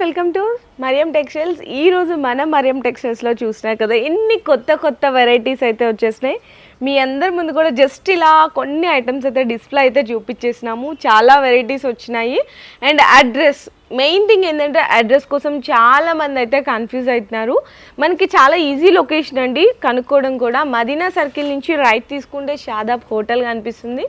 Welcome to Mariam textiles. ఈ రోజు మనం మరియం టెక్స్టైల్స్ లో చూసినా కదా ఎన్ని కొత్త వెరైటీస్ అయితే వచ్చేసినాయి. మీ అందరి ముందు కూడా జస్ట్ ఇలా కొన్ని ఐటమ్స్ అయితే డిస్ప్లే అయితే చూపించేసినాము. చాలా వెరైటీస్ వచ్చినాయి. అండ్ అడ్రస్ మెయిన్ థింగ్ ఏంటంటే అడ్రస్ కోసం చాలా మంది అయితే కన్ఫ్యూజ్ అవుతున్నారు. మనకి చాలా ఈజీ లొకేషన్ అండి కనుక్కోవడం కూడా. మదీనా సర్కిల్ నుంచి రైట్ తీసుకుంటే షాదాబ్ హోటల్ కనిపిస్తుంది.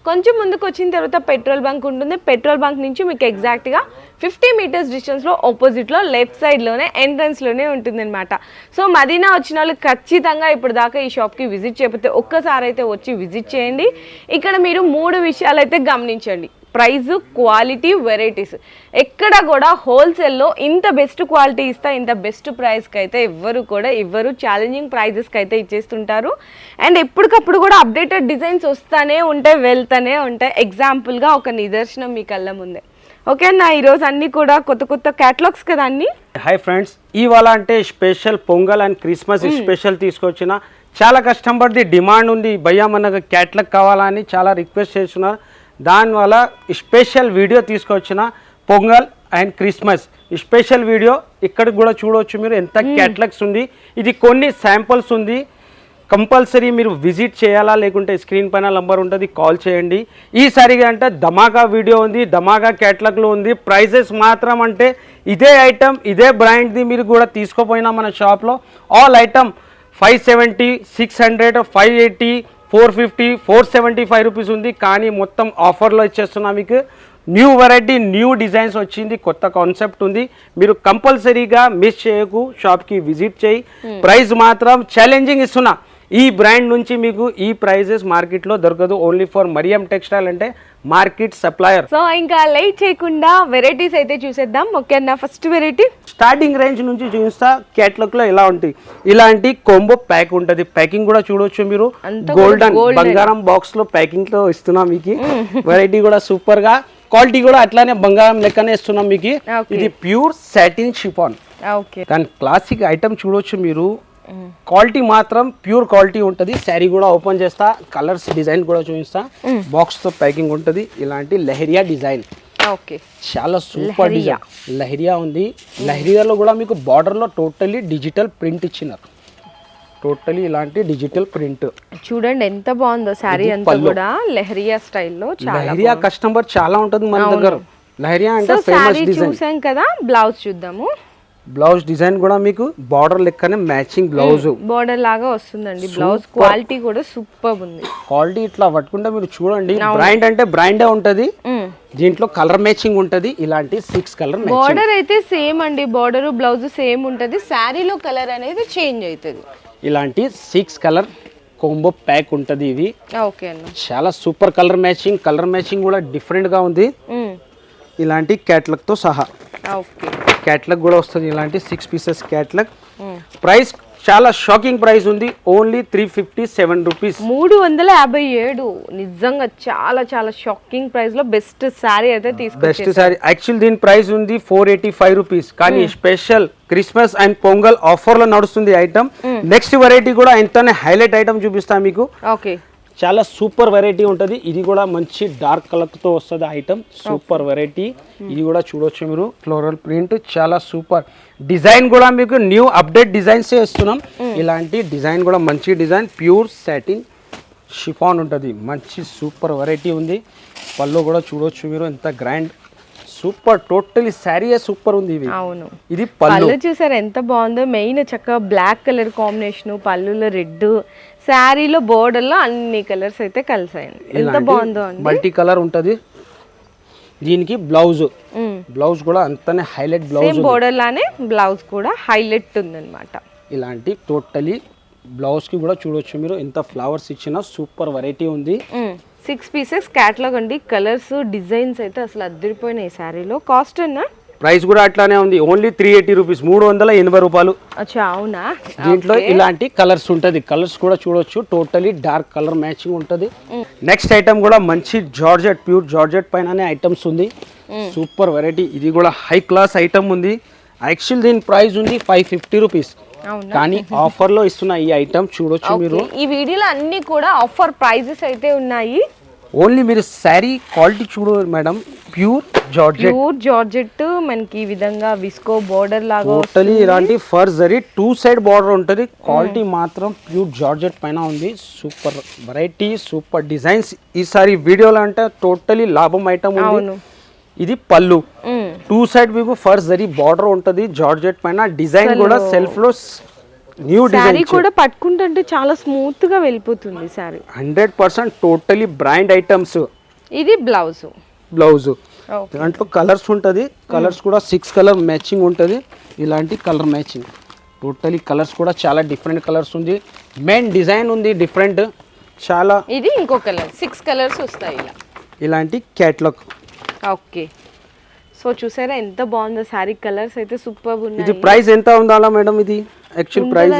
కొంచెం ముందుకు వచ్చిన తర్వాత పెట్రోల్ బంక్ ఉంటుంది. పెట్రోల్ బంక్ నుంచి మీకు ఎగ్జాక్ట్గా 50 మీటర్స్ డిస్టెన్స్లో ఆపోజిట్లో లెఫ్ట్ సైడ్లోనే ఎంట్రన్స్లోనే ఉంటుందన్నమాట. సో మదీనా వచ్చిన వాళ్ళు ఖచ్చితంగా ఇప్పుడు దాకా ఈ షాప్కి విజిట్ చేయకపోతే ఒక్కసారి అయితే వచ్చి విజిట్ చేయండి. ఇక్కడ మీరు 3 విషయాలు అయితే గమనించండి: ప్రైస్, క్వాలిటీ, వెరైటీస్. ఎక్కడ కూడా హోల్సేల్లో ఇంత బెస్ట్ క్వాలిటీ ఇస్తా ఇంత బెస్ట్ ప్రైస్కి అయితే ఎవ్వరు కూడా ఇవ్వరు. ఛాలెంజింగ్ ప్రైజెస్కి అయితే ఇచ్చేస్తుంటారు. అండ్ ఎప్పటికప్పుడు కూడా అప్డేటెడ్ డిజైన్స్ వస్తూనే ఉంటాయి, వెళ్తూనే ఉంటాయి. ఎగ్జాంపుల్గా ఒక నిదర్శనం మీ కళ్ళ ముందే. ఓకే అన్న, ఈరోజు అన్నీ కూడా కొత్త క్యాటలాగ్స్ కదా అన్ని. హాయ్ ఫ్రెండ్స్, ఇవాళ అంటే special pongal and Christmas special తీసుకొచ్చిన. చాలా కస్టమర్ది డిమాండ్ ఉంది, భయ్యా మనకు క్యాటలాగ్ కావాలని చాలా రిక్వెస్ట్ చేస్తున్నారు. దానివల్ల స్పెషల్ వీడియో తీసుకొచ్చిన pongal and Christmas special video. ఇక్కడ కూడా చూడవచ్చు మీరు ఎంత క్యాటలాగ్స్ ఉంది. ఇది కొన్ని శాంపుల్స్ ఉంది. కంపల్సరీ మీరు విజిట్ చేయాలా, లేకుంటే స్క్రీన్ పైన నంబర్ ఉంటుంది, కాల్ చేయండి. ఈసారిగా అంటే ధమాకా వీడియో ఉంది, ధమాకా క్యాటలాగ్లో ఉంది. ప్రైజెస్ మాత్రం అంటే ఇదే ఐటమ్ ఇదే బ్రాండ్ది మీరు కూడా తీసుకోపోయినా మన షాప్లో ఆల్ ఐటమ్ 570, 600, 580, 450, 475 రూపీస్ ఉంది. కానీ మొత్తం ఆఫర్లో ఇచ్చేస్తున్నా మీకు. న్యూ వెరైటీ, న్యూ డిజైన్స్ వచ్చింది, కొత్త కాన్సెప్ట్ ఉంది. మీరు కంపల్సరీగా మిస్ చేయకు, షాప్కి విజిట్ చేయి. ప్రైస్ మాత్రం ఛాలెంజింగ్ ఇస్తున్నా. ఈ బ్రాండ్ నుంచి మీకు ఈ ప్రైజెస్ మార్కెట్లో దొరకదు. ఓన్లీ ఫర్ మరియం టెక్స్టైల్ అంటే మార్కెట్ సప్లయర్. సో ఇంకా లేట్ చేయకుండా వెరైటీస్ అయితే చూసేద్దాం. ఓకే అన్న, ఫస్ట్ వెరైటీ స్టార్టింగ్ రేంజ్ నుంచి చూస్తా. క్యాటలాగ్ లో ఎలా ఉంటాయి, ఇలాంటి కోంబో ప్యాక్ ఉంటుంది. ప్యాకింగ్ కూడా చూడొచ్చు మీరు. గోల్డెన్ బంగారం బాక్స్ లో ప్యాకింగ్ లో ఇస్తున్నాం మీకు. వెరైటీ కూడా సూపర్ గా, క్వాలిటీ కూడా అట్లానే బంగారం లెక్కనే ఇస్తున్నాం మీకు. ఇది ప్యూర్ సాటిన్ షిఫాన్. దాని క్లాసిక్ ఐటమ్ చూడొచ్చు మీరు. క్వాలిటీ మాత్రం ప్యూర్ క్వాలిటీ ఉంటుంది. శారీ కూడా ఓపెన్ చేస్తా, కలర్స్ డిజైన్ కూడా చూపిస్తా. బాక్స్ తో ప్యాకింగ్ ఉంటుంది. ఇలాంటి లెహరియా డిజైన్, చాలా సూపర్ డిజైన్. లెహరియా ఉంది. లెహరియాలో కూడా మీకు బార్డర్ లో టోటలీ డిజిటల్ ప్రింట్ ఇచ్చినారు. టోటలీ ఇలాంటి డిజిటల్ ప్రింట్ చూడండి ఎంత బాగుందో. శారీ అంతా కూడా లెహరియా స్టైల్లో. లెహరియా కస్టమర్ చాలా ఉంటుంది మన దగ్గర. లెహరియా అంటే ఫేమస్ డిజైన్. చూసాం కదా, బ్లౌజ్ చూద్దాము. బ్లౌజ్ డిజైన్ కూడా మీకు బార్డర్ లెక్కనే మ్యాచింగ్ బ్లౌజ్, బార్డర్ లాగా వస్తుందండి బ్లౌజ్. క్వాలిటీ కూడా సూపర్ ఉంది. క్వాలిటీ ఇట్లా పట్టుకుంటే మీరు చూడండి. బ్రాండ్ అంటే బ్రాండే ఉంటది. దీంట్లో కలర్ మ్యాచింగ్ ఉంటది. ఇలాంటి 6 కలర్ బార్డర్ అయితే సేమ్ అండి. బార్డర్ బ్లౌజ్ సేమ్ ఉంటది. శారీలో కలర్ అనేది చేంజ్ అవుతుంది. ఇలాంటి 6 కలర్ కోంబో ప్యాక్ ఉంటది. ఇది ఓకే అన్న, చాలా సూపర్ కలర్ మ్యాచింగ్ కూడా డిఫరెంట్ గా ఉంది. ఇలాంటి క్యాటలాగ్ తో సహా క్యాటలాగ్ కూడా వస్తుంది. ఇలాంటి 6 పీసెస్ క్యాటలాగ్. ప్రైస్ చాలా షాకింగ్ ప్రైస్ ఉంది. Only 357 rupees. 357. నిజంగా చాలా షాకింగ్ ప్రైస్ లో బెస్ట్ శారీ అయితే తీసుకొచ్చారు. బెస్ట్ శారీ. యాక్చువల్ దీని ప్రైస్ ఉంది 485 రూపీస్. కానీ special Christmas and pongal offer లో నడుస్తుంది ఐటమ్. నెక్స్ట్ వెరైటీ కూడా ఎంతనే హైలైట్ ఐటమ్ చూపిస్తా మీకు. ఓకే, చాలా సూపర్ వెరైటీ ఉంటుంది. ఇది కూడా మంచి డార్క్ కలర్ తో వస్తుంది ఐటమ్. Super variety. ఇది కూడా చూడొచ్చు మీరు. ఫ్లోరల్ ప్రింట్ చాలా సూపర్ డిజైన్ కూడా మీకు న్యూ అప్డేట్ డిజైన్స్ ఇస్తున్నాం. ఇలాంటి డిజైన్ కూడా మంచి డిజైన్. ప్యూర్ సాటిన్ షిఫాన్ ఉంటుంది. మంచి సూపర్ వెరైటీ ఉంది. పళ్ళు కూడా చూడొచ్చు మీరు ఎంత grand, super. Totally sari super ఉంది. అవును, ఇది పళ్ళు చూసారు ఎంత బాగుందో. మెయిన్ చక్కగా బ్లాక్ కలర్ కాంబినేషన్, పళ్ళులో రెడ్, శారీలో బోర్డర్ లో అన్ని కలర్స్ అయితే కలిసాయండి. ఎంత బాగుందో అండి. మల్టీ కలర్ ఉంటది. దీనికి బ్లౌజ్ కూడా అంతనే హైలైట్ బ్లౌజ్. బోర్డర్ లానే బ్లౌజ్ కూడా హైలైట్ ఉందన్నమాట. ఇలాంటి టోటలీ బ్లౌజ్ కి కూడా చూడొచ్చు మీరు ఎంత ఫ్లవర్స్ ఇచ్చిన సూపర్ వెరైటీ ఉంది. 6 పీసెస్ క్యాటలాగ్ అండి. కలర్స్ డిజైన్స్ అయితే అసలు అద్దరిపోయినాయి. శారీలో కాస్ట్ అన్నా ప్రైస్ కూడా అట్లానే ఉంది. ఓన్లీ 380 రూపీస్, 380 రూపాయలు. అవునా? దీంట్లో ఇలాంటి కలర్స్ ఉంటది. కలర్స్ కూడా చూడొచ్చు. టోటలీ డార్క్ కలర్ మ్యాచింగ్ ఉంటది. నెక్స్ట్ ఐటమ్ కూడా మంచి జార్జెట్, ప్యూర్ జార్జెట్ పైననే ఐటమ్స్ ఉంది. సూపర్ వెరైటీ, ఇది కూడా హై క్లాస్ ఐటమ్ ఉంది. యాక్చువల్ దీని ప్రైస్ ఉంది 550 రూపీస్, కానీ ఆఫర్ లో ఇస్తున్న ఈ ఐటమ్ చూడొచ్చు మీరు. ఈ వీడియోలో అన్ని కూడా ఆఫర్ ప్రైజెస్ అయితే ఉన్నాయి. ఓన్లీ మీరు శారీ క్వాలిటీ చూడు మేడం, ప్యూర్ జార్జెట్ మనకి ఈ విధంగా విస్కో బోర్డర్ లాగా టోటలీ ఇలాంటి ఫర్ జరీ 2 సైడ్ బార్డర్ ఉంటుంది. క్వాలిటీ మాత్రం ప్యూర్ జార్జెట్ పైన ఉంది. Super variety, super designs. ఈసారి వీడియోలో అంటే టోటలీ లాభం ఐటమ్ ఉంది. ఇది పళ్ళు, 2 సైడ్ మీకు ఫర్ జరీ బార్డర్ ఉంటుంది జార్జెట్ పైన. డిజైన్ కూడా సెల్ఫ్ లో న్యూ డిజైన్ కూడా పట్టుకుంటే చాలా స్మూత్ గా వెళ్ళిపోతుంది సారీ. 100% totally brand items. ఇది బ్లౌజ్ దాంట్లో కలర్స్ ఉంటుంది. కలర్స్ కూడా 6 కలర్ మ్యాచింగ్ ఉంటుంది. ఇలాంటి కలర్ మ్యాచింగ్ టోటలీ కలర్స్ కూడా చాలా డిఫరెంట్ కలర్స్ ఉంది. మెయిన్ డిజైన్ ఉంది డిఫరెంట్ చాలా. ఇది ఇంకో కలర్ 6 కలర్స్ వస్తాయి ఇలా. ఇలాంటి క్యాట్లాగ్. ఓకే, సో చూసారా ఎంత బాగుందో సారీ. కలర్స్ అయితే సూపర్ ఉన్నాయి. ఇది ప్రైస్ ఎంత ఉండాలా మేడం? ఇది యాక్చువల్ ప్రైస్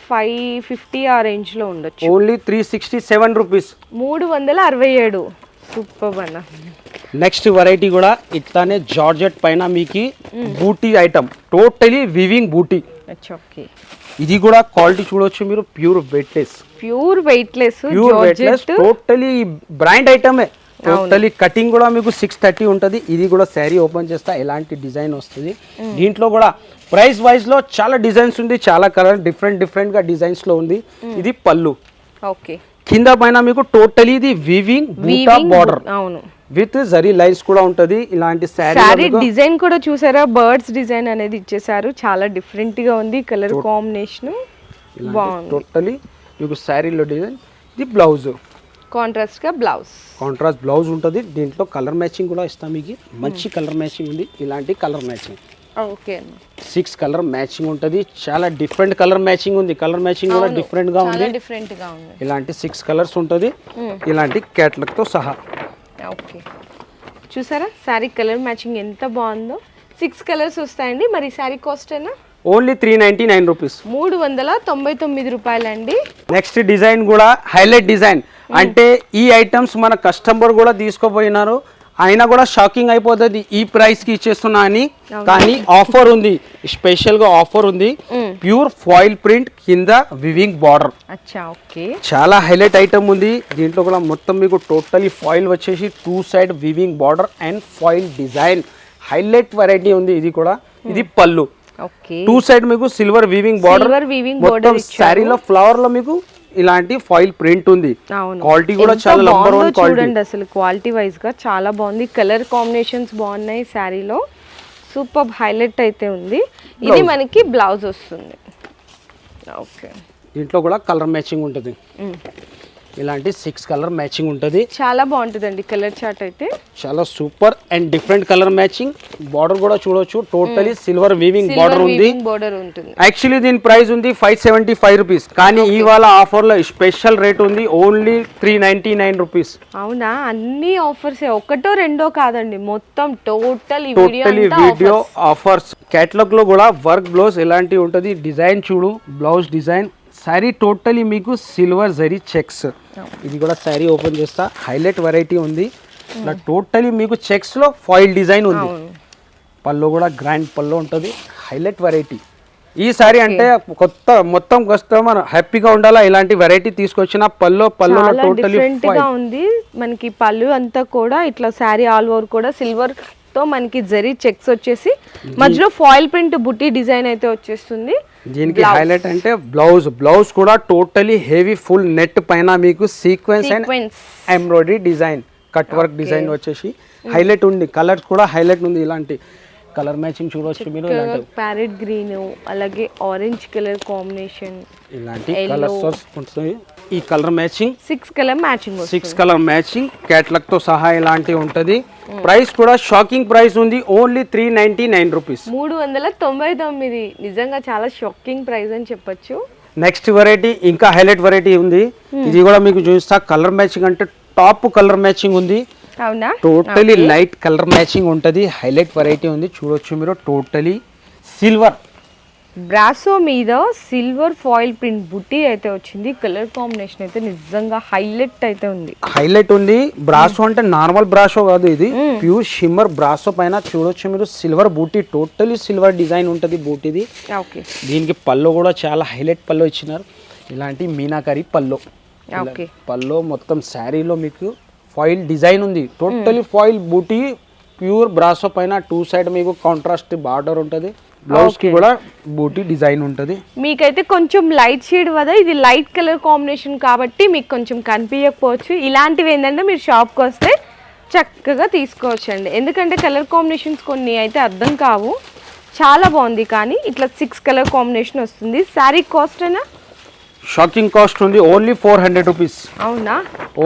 550 ఆ రేంజ్ లో ఉండొచ్చు. Only 367 rupees, 367. సూపర్ అన్న. నెక్స్ట్ వెరైటీ కూడా ఇట్లానే జార్జెట్ పైన మీకు బూటీ ఐటమ్, టోటలీ వివింగ్ బూటీ. ఓకే, ఇది కూడా క్వాలిటీ చూడొచ్చు మీరు. ప్యూర్ వెయిట్లెస్ టోటలీ బ్రాండ్ ఐటమే. టోటలీ కటింగ్ కూడా మీకు 630 ఉంటుంది. ఇది కూడా శారీ ఓపెన్ చేస్తా ఎలాంటి డిజైన్ వస్తుంది. దీంట్లో కూడా ప్రైస్ వైజ్ లో చాలా డిజైన్స్ ఉంది, చాలా కలర్ డిఫరెంట్ గా డిజైన్స్ లో ఉంది. ఇది పళ్ళు. ఓకే, కింద పైన మీకు టోటలీ ఇది weaving border with zari lines కూడా ఉంటది. ఇలాంటి శారీ డిజైన్ కూడా చూసారా, బర్డ్స్ డిజైన్ అనేది ఇచ్చేసారు. చాలా డిఫరెంట్ గా ఉంది కలర్ కాంబినేషన్. బాగుంది టోటలీ మీకు శారీలో డిజైన్. ఇది బ్లౌజ్, కాంట్రాస్ట్ బ్లౌజ్ ఉంటుంది. దీంట్లో కలర్ మ్యాచింగ్ కూడా ఇస్తాం మీకు. మంచి కలర్ మ్యాచింగ్ ఉంది. ఇలాంటి colour matching. Okay, 6 colour matching ఉంటుంది. చాలా డిఫరెంట్ కలర్ మ్యాచింగ్ ఉంది. కలర్ మ్యాచింగ్ కూడా డిఫరెంట్ గా ఉంది. ఇలాంటి 6 కలర్స్ ఉంటుంది. ఇలాంటి క్యాట్లాగ్ తో సహా. ఓకే, చూసారా సారీ కలర్ మ్యాచింగ్ ఎంత బాగుందో. 6 కలర్స్ వస్తాయండి. మరి సారీ కాస్ట్ అయినా ఓన్లీ 399 రూపీస్, 399 రూపాయలండి. నెక్స్ట్ డిజైన్ కూడా హైలైట్ డిజైన్. అంటే ఈ ఐటమ్స్ మన కస్టమర్ కూడా తీసుకోపోయినారు, అయినా కూడా షాకింగ్ అయిపోతుంది ఈ ప్రైస్ కి ఇచ్చేస్తున్నా అని. కానీ ఆఫర్ ఉంది, స్పెషల్ గా ఆఫర్ ఉంది. ప్యూర్ ఫాయిల్ ప్రింట్ కింద వివింగ్ బార్డర్. చాలా హైలైట్ ఐటమ్ ఉంది. దీంట్లో కూడా మొత్తం మీకు టోటలీ ఫాయిల్ వచ్చేసి 2 side weaving border and foil design. Highlight variety ఉంది. ఇది కూడా ఇది పళ్ళు. 2 సైడ్ మీకు సిల్వర్ వీవింగ్ బార్డర్. మొత్తం శారీలో ఫ్లవర్ లో మీకు ఇలాంటి ఫాయిల్ ప్రింట్ ఉంది. క్వాలిటీ కూడా చాలా నంబర్ 1 క్వాలిటీ. చూడండి అసలు క్వాలిటీ వైజ్ గా చాలా బాగుంది. కలర్ కాంబినేషన్స్ బాగున్నాయి శారీలో. సూపర్ హైలైట్ అయితే ఉంది. ఇది మనకి బ్లౌజ్ వస్తుంది. ఓకే, దీంట్లో కూడా కలర్ మ్యాచింగ్ ఉంటుంది. ఇలాంటి 6 కలర్ మ్యాచింగ్ ఉంటుంది. చాలా బాగుంటుందండి కలర్ చార్ట్ అయితే. చాలా super and different colour matching. Border కూడా చూడొచ్చు, టోటలీ సిల్వర్ వీవింగ్ బార్డర్ ఉంది. యాక్చువల్లీ దీని ప్రైస్ ఉంది 575 రూపీస్, కానీ ఇవాళ ఆఫర్ లో స్పెషల్ రేట్ ఉంది ఓన్లీ 399 రూపీస్. అవునా, అన్ని ఆఫర్స్, ఒకటో రెండో కాదండి, మొత్తం టోటలీ వీడియో ఆఫర్స్. కేటలాగ్ లో కూడా వర్క్ బ్లౌజ్ ఎలాంటి ఉంటుంది. డిజైన్ చూడు, బ్లౌజ్ డిజైన్. శారీ టోటలీ మీకు సిల్వర్ జరీ చెక్స్. ఇది కూడా శారీ ఓపెన్ చేస్తా, హైలైట్ వెరైటీ ఉంది. ఇలా టోటలీ మీకు చెక్స్ లో ఫాయిల్ డిజైన్ ఉంది. పళ్ళు కూడా గ్రాండ్ పళ్ళు ఉంటుంది. Highlight variety. ఈ సారీ అంటే కొత్త మొత్తం కస్టమర్ హ్యాపీగా ఉండాలా, ఇలాంటి వెరైటీ తీసుకొచ్చిన పళ్ళు టోటలీ డిఫరెంట్ గా ఉంది. మనకి పళ్ళు అంతా కూడా ఇట్లా శారీ ఆల్ ఓవర్ కూడా సిల్వర్ తో మనకి జరీ చెక్స్ వచ్చేసి మధ్యలో ఫాయిల్ ప్రింట్ బుట్టి డిజైన్ అయితే వచ్చేస్తుంది. దీనికి హైలైట్ అంటే బ్లౌజ్ కూడా టోటలీ హెవీ ఫుల్ నెట్ పైన మీకు sequence and embroidery design, cut work design వచ్చేసి హైలైట్ ఉంది. కలర్స్ కూడా హైలైట్ ఉంది. ఇలాంటి కలర్ మ్యాచింగ్ చూడవచ్చు మీరు. ప్యారెట్ గ్రీన్ అలాగే ఆరెంజ్ కలర్ కాంబినేషన్, ఇలాంటి కలర్స్ ఉంటుంది. ఈ colour matching 6 colour matching catalogue తో సహా ఇలాంటి ఉంటది. ప్రైస్ కూడా షాకింగ్ ప్రైస్ ఉంది ఓన్లీ 399 రూపీస్, 399. నిజంగా చాలా షాకింగ్ ప్రైస్ అని చెప్పొచ్చు. నెక్స్ట్ వెరైటీ ఇంకా హైలైట్ వెరైటీ ఉంది. ఇది కూడా మీకు చూస్తా. కలర్ మ్యాచింగ్ అంటే టాప్ కలర్ మ్యాచింగ్ ఉంది. అవునా, టోటలీ లైట్ కలర్ మ్యాచింగ్ ఉంటది. హైలైట్ వెరైటీ ఉంది చూడొచ్చు మీరు. టోటలీ సిల్వర్ బ్రాసో మీద సిల్వర్ ఫాయిల్ ప్రింట్ బుట్టి అయితే వచ్చింది. కలర్ కాంబినేషన్ అయితే నిజంగా హైలైట్ అయితే ఉంది. హైలైట్ ఉంది. బ్రాసో అంటే నార్మల్ బ్రాసో కాదు, ఇది ప్యూర్ షిమ్మర్ బ్రాసో పైన చూడొచ్చు మీరు. సిల్వర్ బూటీ, టోటలీ సిల్వర్ డిజైన్ ఉంటుంది బూటీది. ఓకే, దీనికి పల్లో కూడా చాలా హైలైట్ పల్లో ఇచ్చినారు. ఇలాంటి మీనాకరీ పల్లో. ఓకే, పల్లో మొత్తం శారీలో మీకు ఫాయిల్ డిజైన్ ఉంది. టోటలీ ఫాయిల్ బూటీ ప్యూర్ బ్రాసో పైన 2 సైడ్ మీకు కాంట్రాస్ట్ బార్డర్ ఉంటుంది. బ్లౌజ్ కి కూడా బూటీ డిజైన్ ఉంటుంది. మీకైతే కొంచెం లైట్ షేడ్ కదా, ఇది లైట్ కలర్ కాంబినేషన్ కాబట్టి మీకు కొంచెం కనిపించకపోవచ్చు. ఇలాంటివి ఏంటంటే మీరు షాప్కి వస్తే చక్కగా తీసుకోవచ్చు అండి. ఎందుకంటే కలర్ కాంబినేషన్స్ కొన్ని అయితే అర్థం కావు. చాలా బాగుంది, కానీ ఇట్లా 6 కలర్ కాంబినేషన్ వస్తుంది. శారీ కాస్ట్ అయినా షాకింగ్ కాస్ట్ ఉంది, ఓన్లీ 400 రూపీస్. అవునా,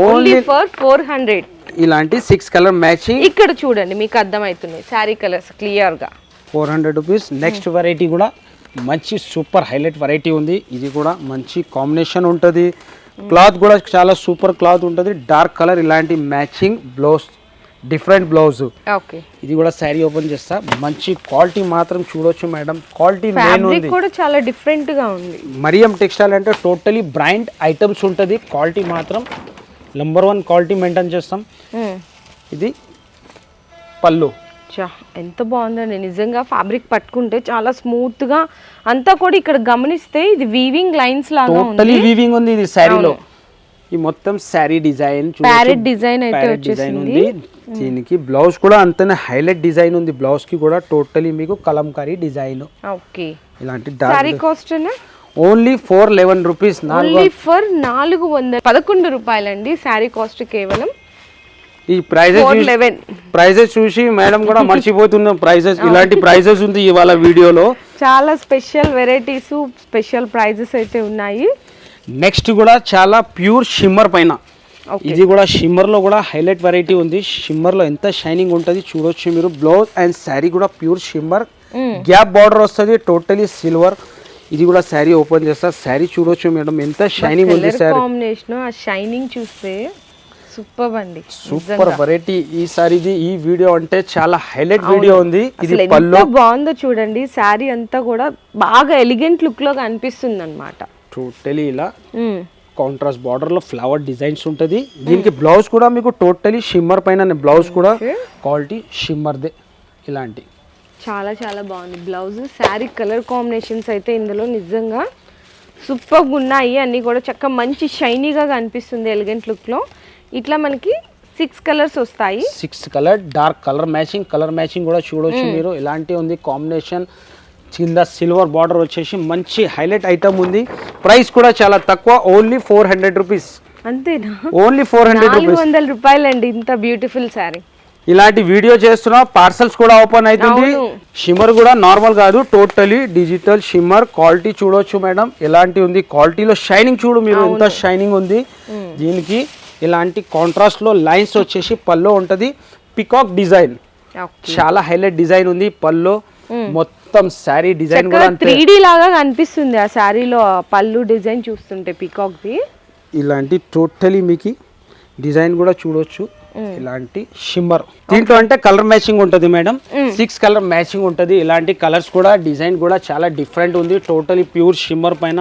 ఓన్లీ ఫర్ 400. ఇలాంటి 6 కలర్ మ్యాచింగ్ ఇక్కడ చూడండి, మీకు అర్థమవుతుంది శారీ కలర్స్ క్లియర్గా. 400 రూపీస్. నెక్స్ట్ వెరైటీ కూడా మంచి సూపర్ హైలైట్ వెరైటీ ఉంది. ఇది కూడా మంచి కాంబినేషన్ ఉంటుంది. క్లాత్ కూడా చాలా సూపర్ క్లాత్ ఉంటుంది. డార్క్ కలర్ ఇలాంటి matching blouse, different blouse. Okay, ఇది కూడా శారీ ఓపెన్ చేస్తా. మంచి క్వాలిటీ మాత్రం చూడొచ్చు మేడం. క్వాలిటీ మెయిన్ ఉంది, కూడా చాలా డిఫరెంట్ గా ఉంది. మరియం టెక్స్టైల్ అంటే టోటలీ బ్రాండ్ ఐటమ్స్ ఉంటుంది. క్వాలిటీ మాత్రం నంబర్ 1 క్వాలిటీ మెయింటైన్ చేస్తాం. ఇది పళ్ళు. ఎంత బాగుందండి నిజంగా. ఫ్యాబ్రిక్ పట్టుకుంటే చాలా స్మూత్ గా అంతా కూడా ఇక్కడ గమనిస్తే ఇది వీవింగ్ లైన్స్ లాగా ఉంది. టోటలీ వీవింగ్ ఉంది ఇది శారీలో. ఈ మొత్తం శారీ డిజైన్ ప్యారెట్ డిజైన్ అయితే వచ్చేసింది. దీనికి బ్లౌజ్ కూడా అంతనే హైలైట్ డిజైన్ ఉంది. బ్లౌజ్ కి కూడా టోటలీ మీకు కలంకారీ డిజైన్. ఓకే, ఇలాంటి sari cost only 411 rupees. Only for 411 రూపాయలండి శారీ కాస్ట్ కేవలం. ఈ ప్రైజెస్ చూసి మేడం కూడా మర్చిపోతున్నాం. ప్రైజెస్ ఇలాంటి ప్రైజెస్ ఉంది ఇవాళ వీడియోలో. చాలా స్పెషల్ వెరైటీస్, స్పెషల్ ప్రైజెస్ అయితే ఉన్నాయి. నెక్స్ట్ కూడా చాలా ప్యూర్ షిమ్మర్ పైన. ఇది కూడా షిమ్మర్ లో కూడా హైలైట్ వెరైటీ ఉంది. షిమ్మర్ లో ఎంత షైనింగ్ ఉంటుంది చూడొచ్చు మీరు. బ్లౌజ్ అండ్ శారీ కూడా ప్యూర్ షిమ్మర్, గ్యాప్ బార్డర్ వస్తుంది, టోటలీ సిల్వర్. ఇది కూడా శారీ ఓపెన్ చేస్తా. శారీ చూడొచ్చు మేడం ఎంత షైనింగ్ ఉంది. శారీ కాంబినేషన్, ఆ షైనింగ్ చూస్తే సూపర్ అండి, సూపర్ వెరైటీ. ఈ సారీది ఈ వీడియో అంటే చాలా హైలైట్ వీడియో ఉంది. ఇది పళ్ళు బాగుందో చూడండి. శారీ అంతా కూడా బాగా ఎలిగెంట్ లుక్ లో కనిపిస్తుంది అన్నమాట. టోటలీ ఇలా కాంట్రాస్ట్ బార్డర్ లో ఫ్లవర్ డిజైన్స్ ఉంటుంది. దీనికి బ్లౌజ్ కూడా మీకు టోటలీ షిమ్మర్ పైన. బ్లౌజ్ కూడా క్వాలిటీ షిమ్మర్దే. ఇలాంటి చాలా చాలా బాగుంది బ్లౌజ్. శారీ కలర్ కాంబినేషన్స్ అయితే ఇందులో నిజంగా సూపర్గా ఉన్నాయి. అన్నీ కూడా చక్కగా మంచి షైనీగా కనిపిస్తుంది ఎలిగెంట్ లుక్లో. ఇట్లా మనకి 6 కలర్స్ వస్తాయి. 6 colour dark colour matching. Colour matching కూడా చూడొచ్చు మీరు. ఇలాంటి ఉంది కాంబినేషన్. కింద సిల్వర్ బార్డర్ వచ్చేసి మంచి హైలైట్ ఐటమ్ ఉంది. ప్రైస్ కూడా చాలా తక్కువ, ఓన్లీ 400 రూపీస్. అంతేనా? Only 400 rupees. 400 రూపాయలండి ఇంత బ్యూటిఫుల్ శారీ. ఇలాంటి వీడియో చేస్తున్నా, పార్సల్స్ కూడా ఓపెన్ అవుతుంది. షిమ్మర్ కూడా నార్మల్ కాదు, టోటలీ డిజిటల్ షిమ్మర్. క్వాలిటీ చూడొచ్చు మేడం ఎలాంటి ఉంది. క్వాలిటీలో షైనింగ్ చూడు మీరు ఎంత షైనింగ్ ఉంది. దీనికి ఇలాంటి కాంట్రాస్ట్ లో లైన్స్ వచ్చేసి పల్లో ఉంటది. పికాక్ డిజైన్ చాలా హైలైట్ డిజైన్ ఉంది పల్లో. మొత్తం శారీ డిజైన్ కూడా 3D లాగా కనిపిస్తుంది ఆ శారీలో. పళ్ళు డిజైన్ చూస్తుంటే పికాక్ ది ఇలాంటి టోటలీ మీకు డిజైన్ కూడా చూడొచ్చు. ఇలాంటి షిమ్మర్. దీంట్లో అంటే కలర్ మ్యాచింగ్ ఉంటుంది మేడం. 6 కలర్ మ్యాచింగ్ ఉంటుంది. ఇలాంటి కలర్స్ కూడా డిజైన్ కూడా చాలా డిఫరెంట్ ఉంది. టోటలీ ప్యూర్ షిమ్మర్ పైన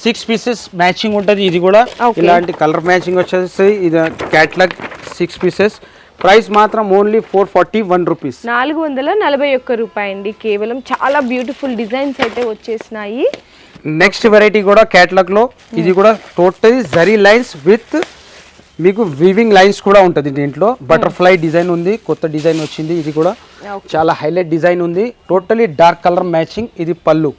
6 పీసెస్ మ్యాచింగ్ ఉంటుంది. ఇది కూడా ఇలాంటి కలర్ మ్యాచింగ్ వచ్చేసి ఇది క్యాట్లాగ్ 6 పీసెస్. ప్రైస్ మాత్రం ఓన్లీ 441 రూపీస్. 441 రూపాయి అండి కేవలం. చాలా బ్యూటిఫుల్ డిజైన్స్ అయితే వచ్చేసినాయి. నెక్స్ట్ వెరైటీ కూడా క్యాట్లాగ్ లో. ఇది కూడా టోటలీ జరీ లైన్స్ విత్ మీకు వీవింగ్ లైన్స్ కూడా ఉంటుంది. దీంట్లో బటర్ఫ్లై డిజైన్ ఉంది, కొత్త డిజైన్ వచ్చింది. ఇది కూడా చాలా హైలైట్ డిజైన్ ఉంది. Totally dark colour matching. ఇది పళ్ళు.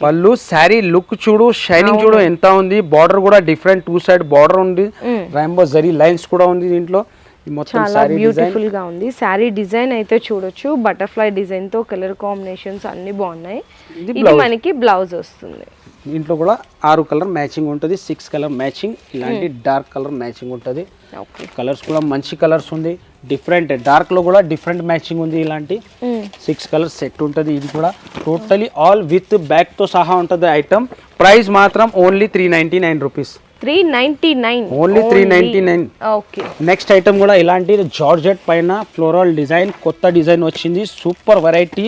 పళ్ళు శారీ లుక్ చూడు, షైనింగ్ చూడు ఎంత ఉంది. బార్డర్ కూడా డిఫరెంట్ 2 సైడ్ బార్డర్ ఉంది. రాంబో జరీ లైన్స్ కూడా ఉంది దీంట్లో. చాలా బ్యూటిఫుల్ గా ఉంది శారీ డిజైన్ అయితే చూడొచ్చు. బటర్ఫ్లై డిజైన్ తో కలర్ కాంబినేషన్స్ అన్ని బాగున్నాయి. ఇది మనకి బ్లౌజ్ వస్తుంది. దీంట్లో కూడా 6 కలర్ మ్యాచింగ్ ఉంటుంది. 6 కలర్ మ్యాచింగ్. ఇలాంటి డార్క్ కలర్ మ్యాచింగ్ ఉంటుంది. కలర్స్ కూడా మంచి కలర్స్ ఉంది. డిఫరెంట్ డార్క్ లో కూడా డిఫరెంట్ మ్యాచింగ్ ఉంది. ఇలాంటి 6 కలర్ సెట్ ఉంటుంది. ఇది కూడా టోటలీ ఆల్ విత్ బ్యాగ్ తో సహా ఉంటుంది ఐటమ్. ప్రైస్ మాత్రం only 399 rupees. 399 only 399. Okay. Next item కూడా ఇలాంటి జార్జెట్ పైన ఫ్లోరల్ డిజైన్, కొత్త డిజైన్ వచ్చింది. సూపర్ వెరైటీ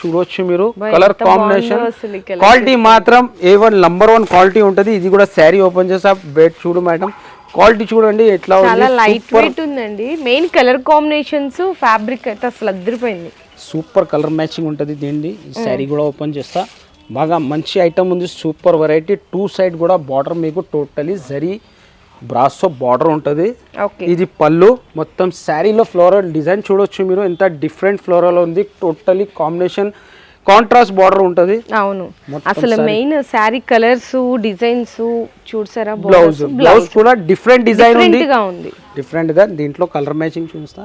చూడొచ్చు మీరు బా, కలర్ ఎంత బాగుందో కాంబినేషన్ అసలు ఈ colour క్వాలిటీ మాత్రం A1 #1 క్వాలిటీ ఉంటది ఇది కూడా శారీ ఓపెన్ చేసా బెడ్ చూడు మేడం క్వాలిటీ చూడండి ఎట్లా చాలా ఉంది లైట్ వెయిట్ ఉందండి మెయిన్ కలర్ కాంబినేషన్స్ ఫ్యాబ్రిక్ అయితే అసలు అదిరిపోయింది సూపర్ కలర్ మ్యాచింగ్ ఉంటుంది దీనిది ఈ శారీ కూడా ఓపెన్ చేస్తా బాగా మంచి ఐటమ్ ఉంది సూపర్ వెరైటీ 2 సైడ్ కూడా బార్డర్ మీకు టోటలీ జరీ బ్రాసో బార్డర్ ఉంటుంది ఓకే ఇది పళ్ళు మొత్తం శారీలో ఫ్లోరల్ డిజైన్ చూడొచ్చు మీరు ఎంత డిఫరెంట్ ఫ్లోరల్ ఉంది టోటలీ కాంబినేషన్ కాంట్రాస్ట్ బార్డర్ ఉంటుంది అవును అసలు మెయిన్ శారీ కలర్స్ డిజైన్స్ చూసారా బ్లౌజ్ కూడా డిఫరెంట్ డిజైన్ ఉంది గా ఉంది డిఫరెంట్ గా దీంట్లో కలర్ మ్యాచింగ్ చూస్తా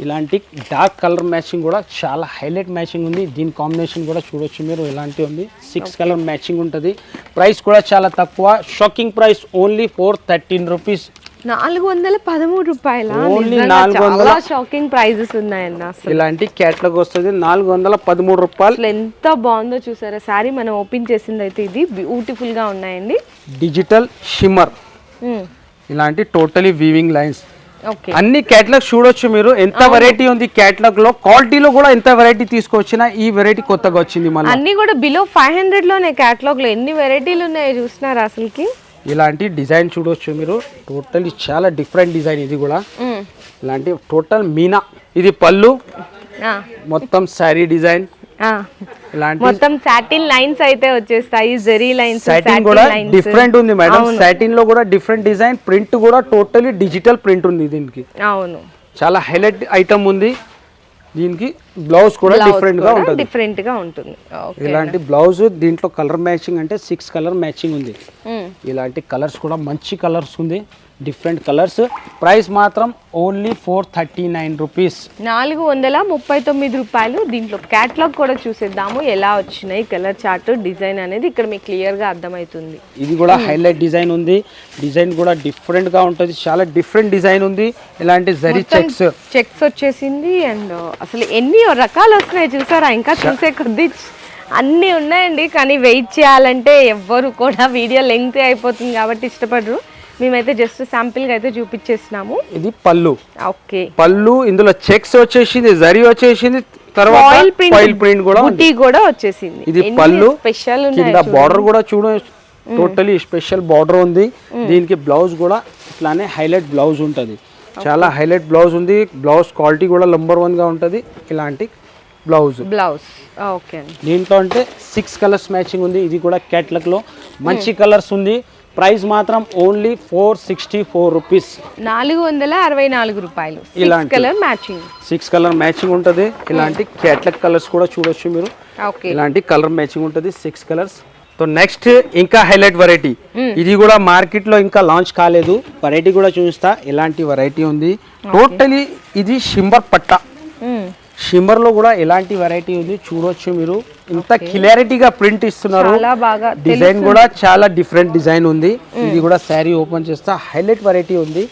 ఇలాంటి డార్క్ కలర్ మ్యాచింగ్ కూడా చాలా హైలైట్ మ్యాచింగ్ ఉంది దీని కాంబినేషన్ కూడా చూడొచ్చు మీరు ఇలాంటి ఉంది 6 కలర్ మ్యాచింగ్ ఉంటుంది ప్రైస్ కూడా చాలా తక్కువ షాకింగ్ ప్రైస్ ఓన్లీ 413 రూపీస్ 413 రూపాయల Only నిజంగా 400. చాలా షాకింగ్ ప్రైజెస్ ఉన్నాయండి అసలు ఇలాంటి క్యాట్లాగ్ వస్తుంది 413 రూపాయలు అసలు ఎంత బాగుందో చూసారా శారీ మనం ఓపెన్ చేసింది అయితే ఇది బ్యూటిఫుల్ గా ఉన్నాయండి డిజిటల్ షిమ్మర్ ఇలాంటి టోటలీ వీవింగ్ లైన్స్ ఓకే అన్ని క్యాట్లాగ్ చూడొచ్చు మీరు ఎంత వెరైటీ ఉంది క్యాట్లాగ్ లో క్వాలిటీలో కూడా ఎంత వెరైటీ తీసుకొచ్చినా ఈ వెరైటీ కొత్తగా వచ్చింది మళ్ళీ అన్ని కూడా బిలో 500 లోనే కేటలాగ్ లో ఎన్ని వెరైటీలు ఉన్నాయో చూస్తున్నారా అసలుకి ఇలాంటి డిజైన్ చూడొచ్చు మీరు టోటలీ చాలా డిఫరెంట్ డిజైన్ ఇది కూడా ఇలాంటి టోటల్ మీనా ఇది పళ్ళు ఆ, మొత్తం శారీ డిజైన్ ఆ. ఇలాంటి మొత్తం సాటిన్ లైన్స్ అయితే వచ్చేస్తాయి జెరీ లైన్స్ సాటిన్ కూడా డిఫరెంట్ ఉంది మేడం సాటిన్ లో కూడా డిఫరెంట్ డిజైన్ ప్రింట్ కూడా టోటలీ డిజిటల్ ప్రింట్ ఉంది దీనికి అవును చాలా హైలైట్ ఐటమ్ ఉంది దీనికి బ్లౌజ్ కూడా డిఫరెంట్ గా ఉంటుంది డిఫరెంట్ గా ఉంటుంది ఓకే ఇలాంటి బ్లౌజ్ దీంట్లో కలర్ మ్యాచింగ్ అంటే 6 కలర్ మ్యాచింగ్ ఉంది ఉమ్. ఇలాంటి కలర్స్ కూడా మంచి కలర్స్ ఉంది డిఫరెంట్ కలర్స్ ప్రైస్ మాత్రం ఓన్లీ 439 రూపీస్ 439 రూపాయలు దీంట్లో కేటలాగ్ కూడా చూసేద్దాము ఎలా వచ్చినాయి కలర్ చార్ట్ డిజైన్ అనేది ఇక్కడ మీకు క్లియర్ గా అర్థమవుతుంది ఇది కూడా హైలైట్ డిజైన్ ఉంది డిజైన్ కూడా డిఫరెంట్ గా ఉంటుంది చాలా డిఫరెంట్ డిజైన్ ఉంది ఇలాంటి జరీ చెక్స్ చెక్స్ వచ్చేసింది అండ్ అసలు ఎన్ని రకాలు వస్తున్నాయి చూసారా ఇంకా చూసే కొద్దీ అన్నీ ఉన్నాయండి కానీ వెయిట్ చేయాలంటే ఎవ్వరు కూడా వీడియో లెంగ్త్ అయిపోతుంది కాబట్టి ఇష్టపడరు మేమైతే జస్ట్ శాంపిల్గా అయితే చూపించేస్తున్నాము ఇది పళ్ళు ఓకే పళ్ళు ఇందులో చెక్స్ వచ్చేసింది జరీ వచ్చేసింది తర్వాత ఫాయిల్ ప్రింట్ కూడా ఉంది. బుటీ కూడా వచ్చేసింది ఇది పళ్ళు స్పెషల్ కింద బార్డర్ కూడా చూడ టోటలీ స్పెషల్ బార్డర్ ఉంది దీనికి బ్లౌజ్ కూడా ఇట్లానే హైలైట్ బ్లౌజ్ ఉంటుంది చాలా హైలైట్ బ్లౌజ్ ఉంది బ్లౌజ్ క్వాలిటీ కూడా #1 గా ఉంటుంది ఇలాంటి బ్లౌజ్ ఓకే అండి దీంట్లో అంటే 6 కలర్స్ మ్యాచింగ్ ఉంది ఇది కూడా కేటలాగ్ లో మంచి కలర్స్ ఉంది ప్రైస్ మాత్రం ఓన్లీ 464 రూపీస్ 464 రూపాయలు ఇలాంటి కలర్ మ్యాచింగ్ 6 కలర్ మ్యాచింగ్ ఉంటుంది ఇలాంటి కేటలాగ్ కలర్స్ కూడా చూడొచ్చు మీరు ఓకే ఇలాంటి కలర్ మ్యాచింగ్ ఉంటుంది 6 కలర్స్ సో నెక్స్ట్ ఇంకా హైలైట్ వెరైటీ ఇది కూడా మార్కెట్ లో ఇంకా లాంచ్ కాలేదు వెరైటీ కూడా చూపిస్తా ఇలాంటి వెరైటీ ఉంది టోటలీ ఇది షిమ్మర్ పట్టా షిమ్మర్ లో కూడా ఎలాంటి వెరైటీ ఉంది చూడొచ్చు మీరు ఇంత క్లారిటీగా ప్రింట్ ఇస్తున్నారు చాలా బాగా డిజైన్ కూడా చాలా డిఫరెంట్ డిజైన్ ఉంది ఇది కూడా శారీ ఓపెన్ చేస్తా హైలైట్ వెరైటీ ఉంది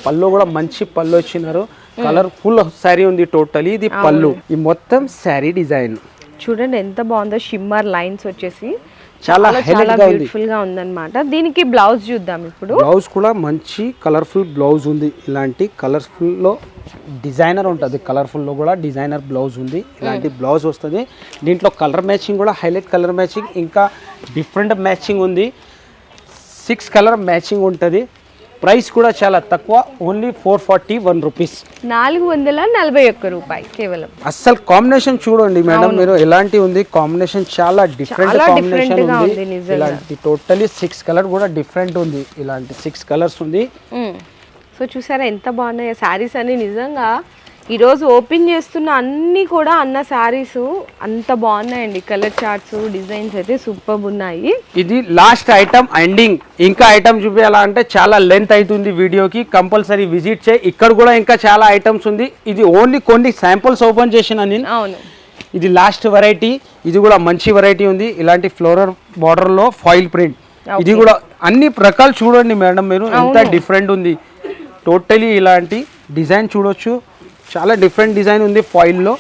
పళ్ళు కూడా మంచి పళ్ళు వచ్చినారు కలర్ ఫుల్ శారీ ఉంది టోటలీ ఇది పళ్ళు ఈ మొత్తం శారీ డిజైన్ చూడండి ఎంత బాగుందో షిమ్మర్ లైన్స్ వచ్చేసి చాలా హైలైట్ గా ఉంది బ్యూటిఫుల్ గా ఉందన్నమాట దీనికి బ్లౌజ్ చూద్దాం ఇప్పుడు బ్లౌజ్ కూడా మంచి కలర్ఫుల్ బ్లౌజ్ ఉంది ఇలాంటి కలర్ఫుల్ లో డిజైనర్ ఉంటుంది కలర్ఫుల్ లో కూడా డిజైనర్ బ్లౌజ్ ఉంది ఇలాంటి బ్లౌజ్ వస్తుంది దీంట్లో కలర్ మ్యాచింగ్ కూడా హైలైట్ కలర్ మ్యాచింగ్ ఇంకా డిఫరెంట్ మ్యాచింగ్ ఉంది 6 కలర్ మ్యాచింగ్ ఉంటుంది ప్రైస్ కూడా చాలా తక్కువ ఓన్లీ 441 రూపీస్ 441 రూపాయి కేవలం అస్సలు కాంబినేషన్ చూడండి మేడం మీరు ఎలాంటి ఉంది కాంబినేషన్ చాలా డిఫరెంట్ కాంబినేషన్ ఉంది ఇలాంటి టోటలీ 6 కలర్ కూడా డిఫరెంట్ ఉంది ఇలాంటి 6 కలర్స్ ఉంది సో చూసారా ఎంత బాగున్నాయి శారీస్ అని నిజంగా ఈరోజు ఓపెన్ చేస్తున్న అన్నీ కూడా అన్న శారీస్ అంత బాగున్నాయండి కలర్ చార్ట్స్ డిజైన్స్ అయితే సూపర్ ఉన్నాయి ఇది లాస్ట్ ఐటమ్ ఎండింగ్ ఇంకా ఐటమ్ చూపించాలంటే చాలా లెంత్ అవుతుంది వీడియోకి కంపల్సరీ విజిట్ చేయి ఇక్కడ కూడా ఇంకా చాలా ఐటమ్స్ ఉంది ఇది ఓన్లీ కొన్ని శాంపుల్స్ ఓపెన్ చేసిన నేను అవును ఇది లాస్ట్ వెరైటీ ఇది కూడా మంచి వెరైటీ ఉంది ఇలాంటి ఫ్లోరల్ బార్డర్ లో ఫాయిల్ ప్రింట్ ఇది కూడా అన్ని రకాలు చూడండి మేడం మీరు ఎంత డిఫరెంట్ ఉంది టోటలీ ఇలాంటి డిజైన్ చూడొచ్చు చాలా డిఫరెంట్ డిజైన్ ఉంది ఫాయిల్లో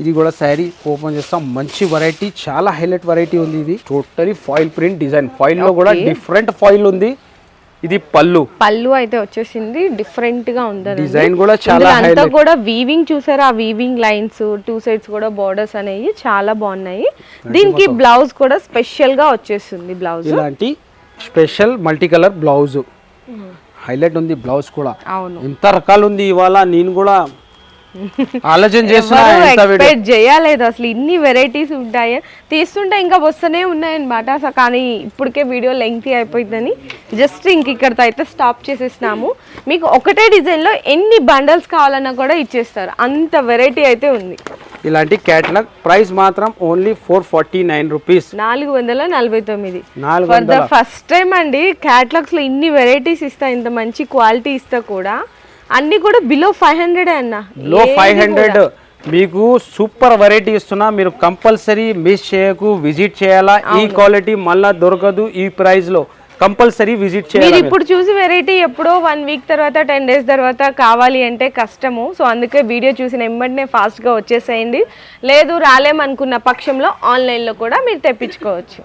ఇది కూడా శారీ ఓపెన్ చేస్తాం మంచి వెరైటీ చాలా హైలైట్ వెరైటీ ఉంది ఇది totally foil print design foil లో కూడా డిఫరెంట్ ఫాయిల్ ఉంది ఇది పళ్ళు పళ్ళు అయితే వచ్చేసింది, డిఫరెంట్ గా ఉంది డిజైన్ కూడా చాలా అంతా హైలైట్. కూడా వీవింగ్ చూసారా, ఆ వీవింగ్ లైన్స్, 2 సైడ్స్ కూడా బోర్డర్స్ అనేవి చాలా బాగున్నాయి. దీనికి బ్లౌజ్ కూడా స్పెషల్ గా వచ్చేస్తుంది. బ్లౌజ్ ఇలాంటి special multi colour blouse highlight ఉంది. బ్లౌజ్ కూడా అవును, ఎంత రకాలు ఉంది ఇవాళ. నేను కూడా ఆలోచన చేస్తున్నా ఎక్స్పెక్ట్ చేయలేదు అసలు ఇన్ని వెరైటీస్ ఉంటాయి. తీస్తుంటే ఇంకా వస్తూనే ఉన్నాయన్నమాట. అసలు కానీ ఇప్పటికే వీడియో లెంగ్తీ అయిపోయిందని జస్ట్ ఇంక ఇక్కడితో అయితే స్టాప్ చేసేసినాము. మీకు ఒకటే డిజైన్లో ఎన్ని బండల్స్ కావాలన్నా కూడా ఇచ్చేస్తారు, అంత వెరైటీ అయితే ఉంది. ఇలాంటి క్యాటలాగ్ ప్రైస్ మాత్రం only 449 rupees, 449. For the first time అండి క్యాటలాగ్స్ లో ఇన్ని వెరైటీస్ ఇస్తా, ఇంత మంచి క్వాలిటీ ఇస్తా కూడా అన్ని కూడా బిలో 500 అన్న. లో 500 మీకు సూపర్ వెరైటీ ఇస్తున్నా. మీరు కంపల్సరీ మిస్ చేయకు, విజిట్ చేయాలా. ఈ క్వాలిటీ మళ్ళా దొరకదు ఈ ప్రైస్ లో, కంపల్సరీ విజిట్ మీరు చేయాలి. ఇప్పుడు చూసి వెరైటీ ఎప్పుడో 1 వీక్ తర్వాత 10 డేస్ తర్వాత కావాలి అంటే కష్టము. సో అందుకే వీడియో చూసిన వెంటనే ఫాస్ట్గా వచ్చేసేయండి. లేదు రాలేమనుకున్న పక్షంలో ఆన్లైన్లో కూడా మీరు తెప్పించుకోవచ్చు.